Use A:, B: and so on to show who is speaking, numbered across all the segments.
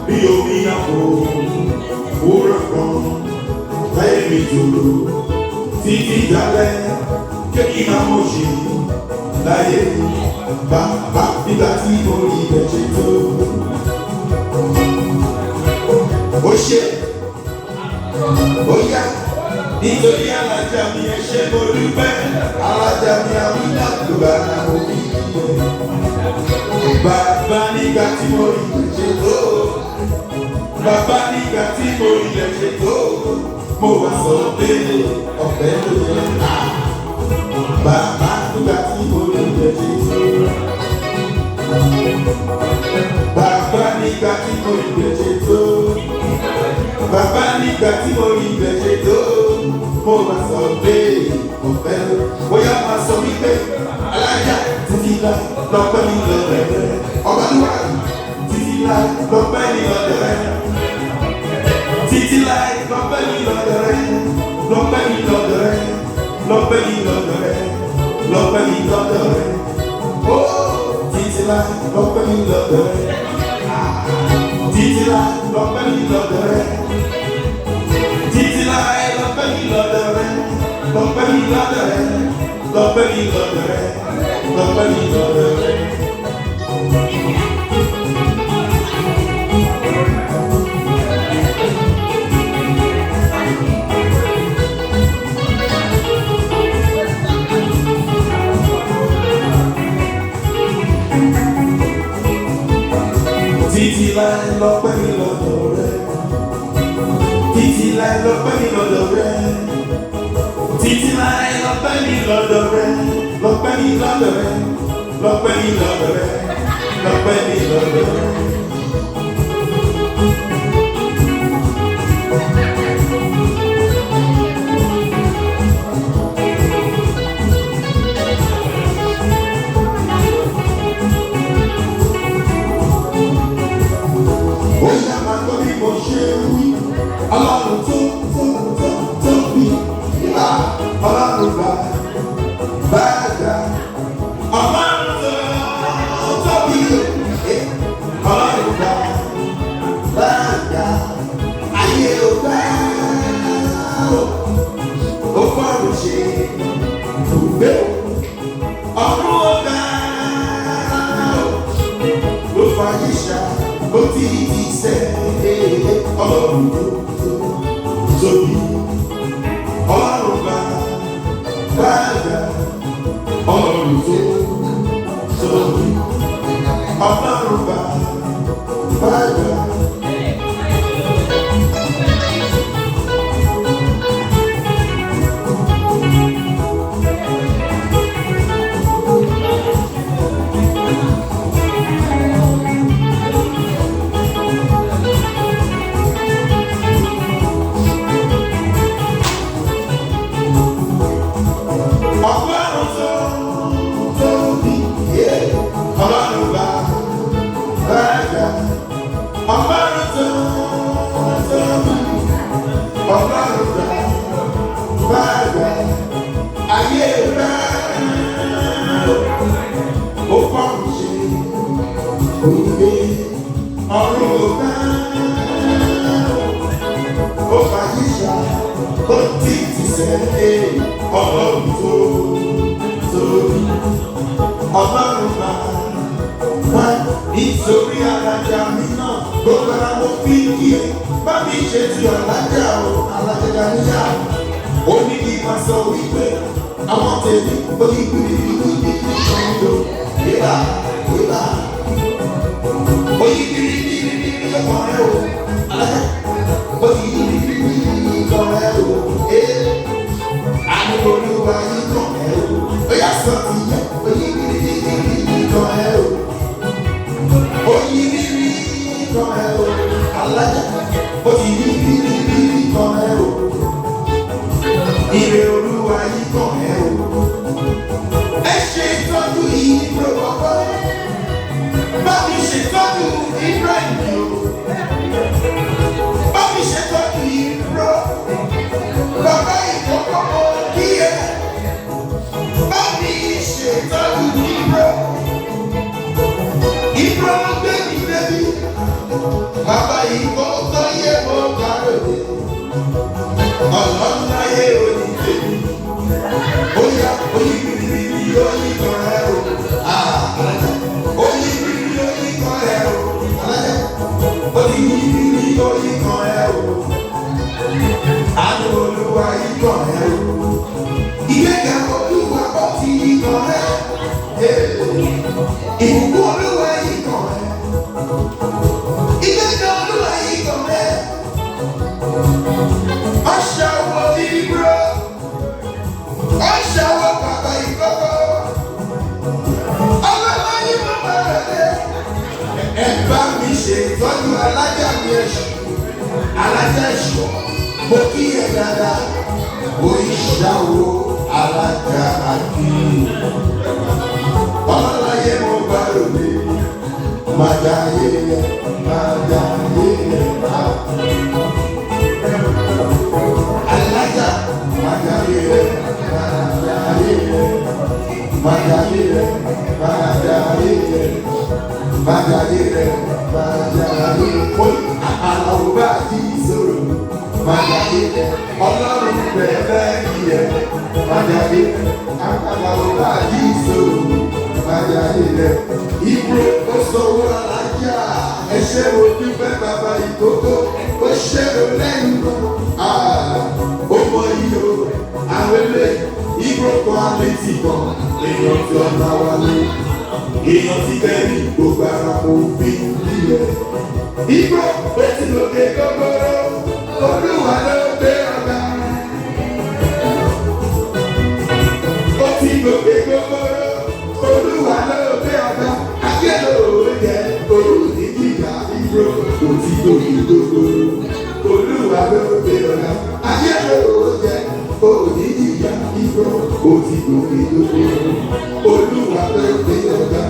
A: bí omi àpò òwúrọ̀ kan láyé mi tòrò títí dalẹ̀ kéèkì máa mọ̀ ṣe láyé bàbá nígbà tí mo rí ibẹ̀ ṣe tó. Ó ṣe ó yá nítorí alájà mi ẹ ṣé mo dúpẹ́ alájà mi àwíjà ló bá ra omi bàbá nígbà tí mo rí ibẹ̀ ṣe tó. Bàbá nígbà tí mo rí ibẹ̀ ṣe tó. Mo wá sọ pé ọ̀fẹ́ ló yẹ ká. Bàbá nígbà tí mo rí ibẹ̀ ṣe tó. Bàbá nígbà tí mo rí ibẹ̀ ṣe tó. Bàbá nígbà tí mo rí ibẹ̀ ṣe tó. Mo wá sọ pé ọ̀fẹ́ ló. Bóyá máa sọ wípé alájà títí lá lọ́pẹ́ mi lọ́dẹ̀ rẹ̀. Ọba níwá títí lá lọ́pẹ́ mi lọ́dẹ̀ rẹ̀. Títí lá lọ́pẹ́ mi lọ́dẹ̀ rẹ̀. Lọ́pẹ́ mi lọ́dẹ̀ rẹ̀. Lọ́pẹ́ mi lọ́dẹ̀ rẹ̀. Lọ́pẹ́ mi lọ́dẹ̀ rẹ̀. Ó títí lá lọ́pẹ́ mi lọ́dẹ̀ rẹ̀. Títí lá lọ́pẹ́ mi lọ́dẹ̀ rẹ̀. Títí lá lọ́pẹ́ mi lọ́dẹ̀ rẹ̀. Lọ́pẹ́ mi lọ́dẹ̀ rẹ̀. Lọ́pẹ́ mi lọ́dẹ̀ rẹ̀. Lọ́pẹ́ mi lọ́dẹ̀ rẹ̀. Títí láì lọ́pẹ́ mi lọ́dọ̀ rẹ̀. Títí láì lọ́pẹ́ mi lọ́dọ̀ rẹ̀. Títí láì lọ́pẹ́ mi lọ́dọ̀ rẹ̀. Lọ́pẹ́ mi lọ́dọ̀ rẹ̀. Lọ́pẹ́ mi lọ́dọ̀ rẹ̀. Lọ́pẹ́ mi lọ́dọ̀ rẹ̀. Ó yá máa gbọ́ bí mo ṣe wí. Ọlọ́run tó bí. Ọlọ́run bá dá. Ọlọ́run tó bí. Ọlọ́run bá dá. Ayé ò bá ó fọ́rùn ṣe ògbé ọ̀run ò bá ló fàyè ṣá. Ó ti di sẹ́ Ọlọ́run tó tóbi. Ọlọ́run bá dá. Ọlọ́run tó tóbi. Ọlọ́run bá dá. Nítorí alájà mi náà gbogbo ara mo fi kí ẹ bá mi ṣe ti alájà o alájà níyà ó ní kí n máa sọ wípé àwọn tèmi orí gbìrìgbìrì ìṣòro ìlà orí gbìrìgbìrì ọmọ rẹ o alájà orí gbìrìgbìrì ọmọ rẹ o àní olúwa yìí kàn ẹ o ó yà sọ ti yẹ orí gbìrìgbìrì ọmọ rẹ o. Oyibiri kan ẹ o, alájà. Oyibiri kan ẹ o, ire Olúwa yìí kan ẹ o. Ẹ ṣe ìtọ́jú ìdúró ọkọ, bá mi ṣètọ́jú Ibrahim o. Bá mi ṣètọ́jú ìdúró, bàbá ìkọ́kọ́ kí ẹ. Bá mi ṣètọ́jú ìdúró. Ìdúró ló gbé mi débi. bàbá ìkó tó yẹ mo bá lòdì. Ọlọ́run láyé òní tèmi. Ó yá oyin bìrìbìrì oyin kan ẹ o. Oyin bìrìbìrì oyin kan ẹ o. Oyin bìrìbìrì oyin kan ẹ o. Àánú Olúwa yìí kan ẹ o. Ìgbéga Olúwa ó ti yí kan ẹ. Ìbùkún Olúwa yìí kan ẹ. Ìgbéga Olúwa yìí kan ẹ. Ọ̀ṣà wo ni bro? Ọ̀ṣà wo bàbá ìkókó? Ọlọ́lá yìí mo bẹ̀rẹ̀ dé. Ẹ bá mi ṣe ìtọ́jú alájà mi ẹ̀ṣọ́. Alájà ẹ̀ṣọ́. Mo kí ẹ dáadáa. Oríṣà wo alájà àkí? Ọlọ́lá yìí mo bẹ̀rẹ̀ dé. Màjáyé alájà Màjáyé Àlàó bá ti sọ̀rọ̀ Màjáyé Ọlọ́run bẹ̀rẹ̀ yẹ Màjáyé Àlàó bá ti sọ̀rọ̀ Màjáyé Ibro ó sọ̀rọ̀ alájà ẹ̀ṣẹ̀ wo dúpẹ́ bàbá ìkókó ó ṣẹ̀rọ lẹ́yìn ọmọ yìí o àwọn eléyìí Ibro kan àlétí kan èèyàn tí ọ̀nà wa ní èèyàn tí kẹ́rì gbogbo ara mo fi nílẹ̀. Ibro ó ti lòkè gbogbooro Olúwa ló gbé ọ̀gá. Ó ti lòkè gbogbooro Olúwa ló gbé ọ̀gá. Akẹ́lò jẹ òní kíkà Ibro ó ti lòkè gbogbooro Olúwa ló gbé ọ̀gá. Akẹ́lò jẹ òní kíkà Ibro ó ti lòkè gbogbooro Olúwa ló gbé ọ̀gá.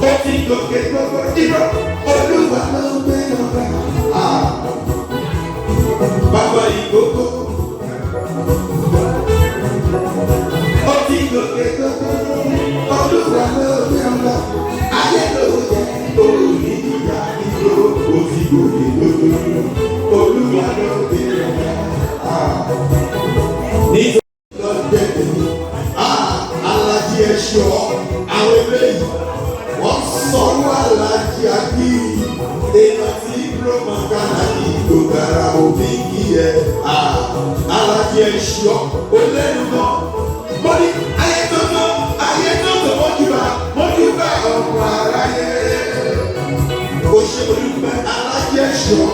A: Ó ti lòkè gbogbooro Ibro Olúwa ló gbé ọ̀gá. Bàbá ìkókó. Ó ti lòkè gbogbooro Olúwa ló gbé ọ̀gá. Ayé ló jẹ òní ìyá Ibro ó ti lòkè gbogbooro Olúwa ló gbé ọ̀gá. Nítorí lọ́dẹ̀ tèmi, alájí ẹ̀ṣọ́ àwọn eléyìí wọ́n sọ̀rọ̀ alájí àbí èèyàn tí Ibro Makana ní ìdògbàrà òbí kí ẹ alájí ẹ̀ṣọ́ ó lẹ́nu náà. Mo ní ayé tó mọ́júbà ọ̀pọ̀ aráyé. Ó ṣe olùgbẹ́ alájí ẹ̀ṣọ́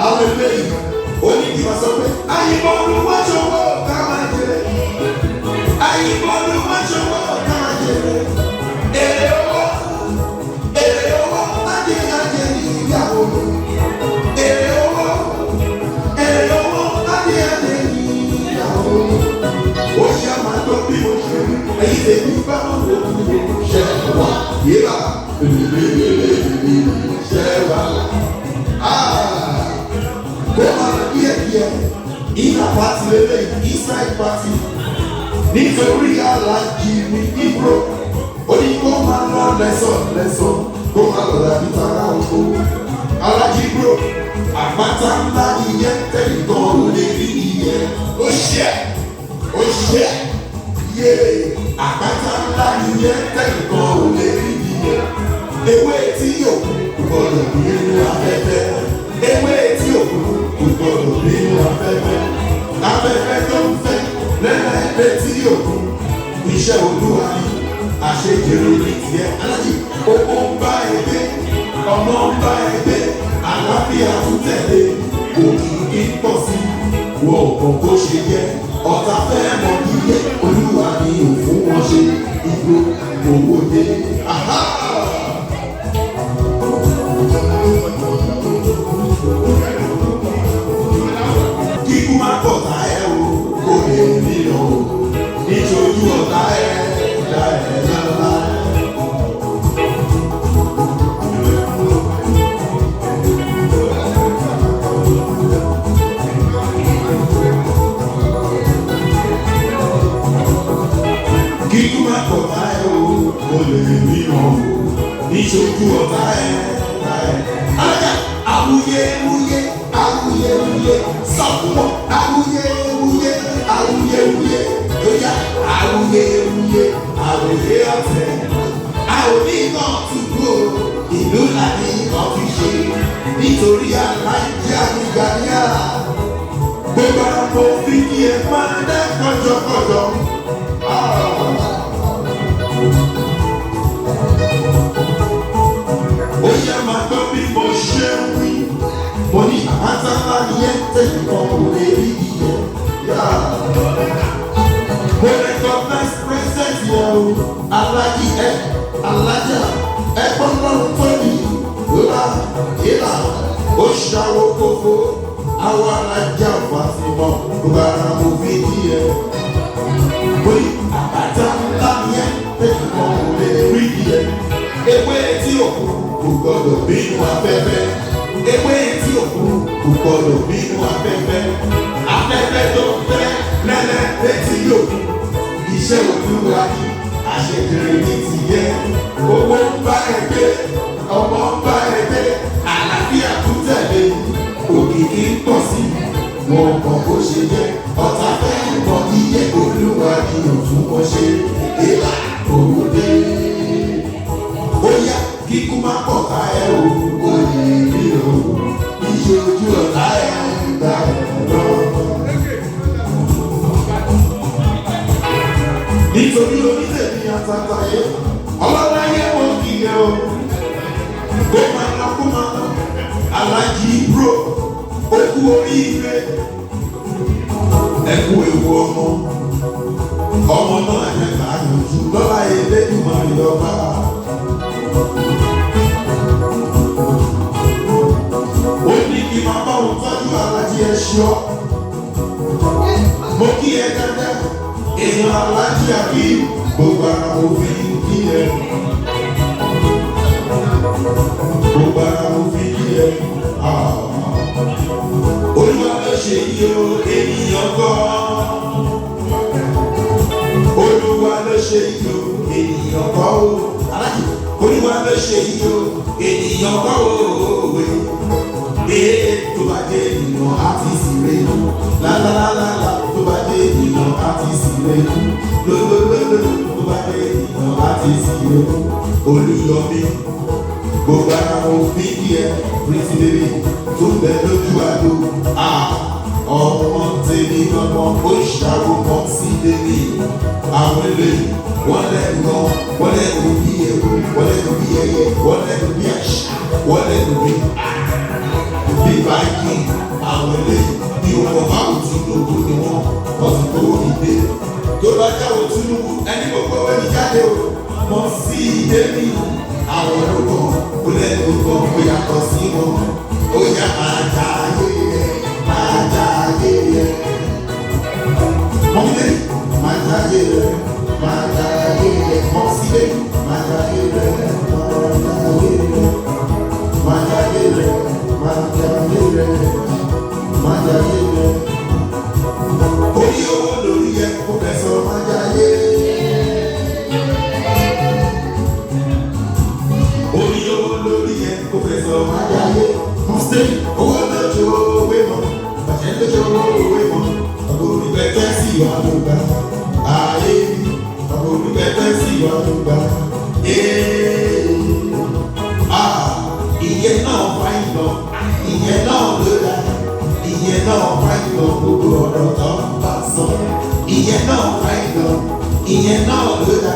A: àwọn eléyìí ó ní kí wọ́n sọ pé ayíbọ̀lù wọ́n ṣọwọ́ ká máa jẹ. Ayíbọ̀lù wọ́n ṣọwọ́ ká máa jẹ. Èrè owó adé ní ìyàwó. Èrè owó adé ní ìyàwó. Ó ṣe máa tó bí mo ṣe rí. Èyí tèmi bá wọn lò ó ṣe wà. Yíra ṣe wà. Kó máa díẹ̀ iná pàtì lélẹ̀ inside party nítorí alájí ní Ibro ó ní kó máa lọ lẹ́sọ̀ kó máa lọ dàbí tara oko. Alájí Ibro àpáta ńlá ìyẹn tẹ̀lé kan ò lè rí ìyẹn. Ó ṣe yé àpáta ńlá ìyẹn tẹ̀lé kan ò lè rí ìyẹn. Ewé tí yòókù gbọdọ̀ bí inú afẹ́fẹ́. Ewé tí yòókù gbọdọ̀ bí inú afẹ́fẹ́. Afẹ́fẹ́ tó ń fẹ́ lẹ́lẹ́gbẹ́ tí yòókù. Iṣẹ́ Olúwa ni àṣejèrè ní tiẹ̀. Alájí owó ń bá ẹgbẹ́, ọmọ ń bá ẹgbẹ́, àlàáfíà tún tẹ̀lé. Òkìkí pọ̀ sí wọ́n kàn bó ṣe yẹ. Ọ̀tá fẹ́ mọ iye Olúwa ni òfún wọn ṣe. Ibro owó dé. Kíkú máa pọ̀ tá ẹ o, kò lè nílò o, nítorí ọ̀tá ẹ dá ẹ lọ́la. Kíkú máa pọ̀ tá ẹ o, kò lè nílò. ọ̀tá ẹ̀. Alájà awuyewuye awuyewuye sọ fún wọn awuyewuye awuyewuye lóyà awuyewuye awuye ọ̀tẹ̀. A ò ní kan tùdú o ìlú là ní kan fi ṣe nítorí aláìjá nígbà yá. Gbogbo àwọn ọmọ òfin kí ẹ máa dá kọjọkọjọ. Ó yẹ máa gbọ́ bí mo ṣe ń wí. Mo ní àpáta ńlá ni ẹ tẹ̀lé kan kò lè rí ìyẹn. Mo recognize present yẹn o. Alájí ẹ alájà ẹ̀gbọ́n lọ́rùn tó ní ìlà ó ṣàwó kókó. Àwọn alájà Fátímọ̀ gbogbo ara mo fi kí ẹ. Mo ní àpáta ńlá ni ẹ tẹ̀lé kan kò lè rí ìyẹn. Ewé tí òkú kò gbọdọ̀ bínú afẹ́fẹ́. Ewé tí òkú kò gbọdọ̀ bínú afẹ́fẹ́. Afẹ́fẹ́ tó fẹ́ lẹ́lẹ́ létí yòókù. Iṣẹ́ Olúwa ni àṣejìrì ní ti yẹ. Owó ń bá ẹgbẹ́, ọmọ ń bá ẹgbẹ́. Àlàáfíà tún tẹ̀lé. Òkìkí ń pọ̀ sí. Wọn kàn bó ṣe jẹ́. Ọ̀tá fẹ́ mọ iye Olúwa ni òtún wọn ṣe. Ìlà òde. Bóyá kíkú má pọ̀ ká ẹ o, ó lè rí o. Iye ojú ọ̀tá ẹ ń gbà lọ. Nítorí onílẹ̀-èdè àtàtàyé, ọlọ́láyé wọn kì í yẹ o. Kó máa lọ kó máa lọ, alájí bro, ó kú oríire. Ẹ kú ewu ọmọ, ọmọ náà yẹ ká yànjú lọ́la Elédùmarè ọba. Ó ní kí máa bá òun tọ́jú alájí ẹ ṣọ́. Mo kí ẹ dáadáa, èèyàn alájí àbí gbogbo ara òfin kí ẹ. Gbogbo ara òfin kí ẹ. Olúwa ló ṣe yí o, ènìyàn kọ́. Olúwa ló ṣe yí o, ènìyàn kọ́ o. Alájí, Olúwa ló ṣe yí o, ènìyàn kọ́ o. Tó bá dé ènìyàn á ti sì rè é. Lálálálá tó bá dé ènìyàn á ti sì rè é. Lólólóló tó bá dé ènìyàn á ti sì rè é. Olúyọmí gbogbo ara òfin kí ẹ pretty baby tó bẹ lójú àdó. Ọmọ tèmi gbọ́ngàn ó ṣàròmọ sí lèmi. Àwọn eléyìí wọ́n lẹ́nu gan, wọ́n lẹ́nu bí ewu, wọ́n lẹ́nu bí ẹyẹ, wọ́n lẹ́nu bí àṣà, wọ́n lẹ́nu bí bí báyìí. Àwọn eléyìí bí ọmọ báwo Tinubu ni wọ́n ti tó ìdè. Tó bá jáwó Tinubu ẹni gbogbo ẹni jáde o, mọ sí ìdè mi. Àwọn olùkọ́ kò lẹ́nu gan kó yàtọ̀ sí wọn. Ó yá máa jà ayé rẹ̀, máa jà ayé rẹ̀. Mọ̀mílẹ̀ máa jà ayé rẹ̀, máa jà ayé rẹ̀. Mọ̀ sílẹ̀ máa jà ayé rẹ̀, máa jà ayé rẹ̀. Máa jà ayé rẹ̀, máa jà ayé rẹ̀, máa jà ayé rẹ̀. Orí owó lórí ẹ̀ kó fẹsọ̀ máa jà ayé rẹ̀. Orí owó lórí ẹ̀ kó fẹsọ̀ máa jà ayé rẹ̀. Mọ̀sítẹ́lì owó lọ́jọ́ owó mọ̀, bàjẹ́ lọ́jọ́ owó mọ̀. Ọ̀gbọ̀n olùgbẹ́tẹ́ sí ìwà ló gbà. Ayé ọ̀gbọ̀n olùgbẹ́tẹ́ sí ìwà ló gbà. Ìyẹn náà fáyìn lọ, ìyẹn náà ló dá. Ìyẹn náà fáyìn lọ gbogbo ọ̀rọ̀ tó ń bá sọ. Ìyẹn náà fáyìn lọ, ìyẹn náà ló dá.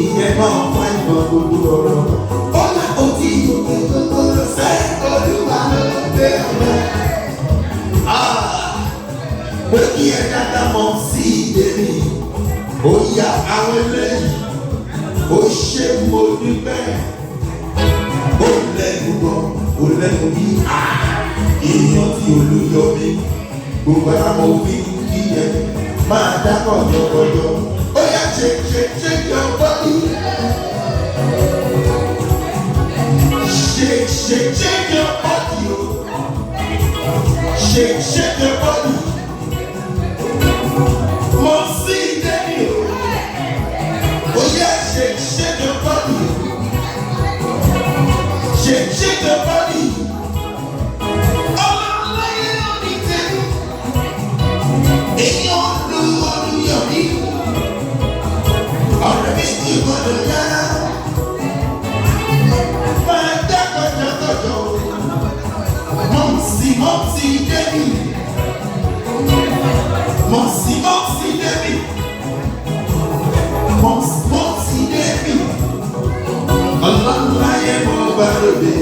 A: Ìyẹn náà fáyìn lọ gbogbo ọ̀rọ̀. Ó là ó ti yòókè gbogbo sẹ́ Olúwa ló gbé ọ̀rẹ́. Ó kí ẹ dáadáa mọ̀ sí ìdè mi. Ó yá àwọn eléyìí, ó ṣe mo dúpẹ́. Ó lẹ́nu gan, ó lẹ́nu bí èèyàn tí Olúyọmí. Gbogbo ara mo fi kí ẹ máa dá kọ̀jọ̀kọ̀jọ̀. Ó yá shake your body. Shake your body, oh. Shake your body. Mo sí ìdẹ́ni o. Ó yá shake your body. your body. Ọlọ́láyé òní tẹ́lú. Èèyàn olùyọ̀rí. Ọ̀rẹ́ méjì gbọ́dọ̀ yára. Máa dá kọjọkọjọ. Mọ̀sí débì. Mọ̀sí débì. Mọ̀sí débì. Ọlọ́láyé mo bá lóde.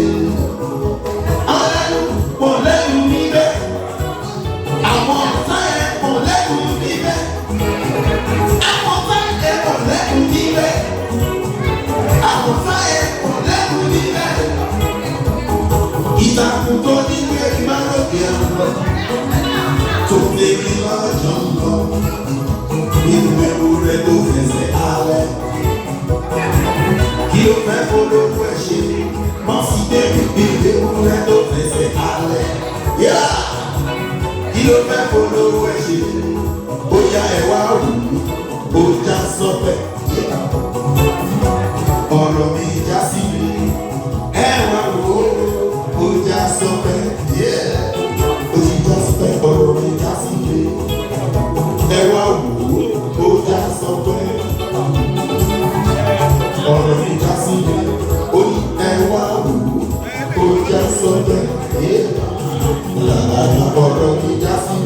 A: Ọlọ́run kò lẹ́nu níbẹ̀. Àwọn ọ̀tá ẹ̀ kò lẹ́nu níbẹ̀. Àwọn ọ̀tá ẹ̀ kò lẹ́nu níbẹ̀. Àwọn ọ̀tá ẹ̀ kò lẹ́nu níbẹ̀. Ìtàkùn tó ní pé ìmáròkè ọ̀rọ̀ tó tẹ̀lé lọ́jọ́ ń lọ. Inú ẹ̀rù rẹ̀ tó fẹsẹ̀ alẹ́. Kí ló fẹ́ polówó ẹ̀ ṣe? Mọ̀sí débi bí ewúrẹ́ tó fẹsẹ̀ alẹ́. Kí ló fẹ́ polówó ẹ̀ ṣe? Bóyá ẹ wá wù ú, ó já sọ́pẹ̀. Ọ̀rọ̀ mi já sí mi. Ẹ wá wù ú, ó já sọ́pẹ̀. Ó ti já sọ́pẹ̀, ọ̀rọ̀ mi já sí mi. Ẹ wá wù ú, ó já sọ́pẹ̀. Ọ̀rọ̀ mi já sí mi, ó ní ẹ wá wò ó já sọ́dọ̀ ọ̀rọ̀ mi já sí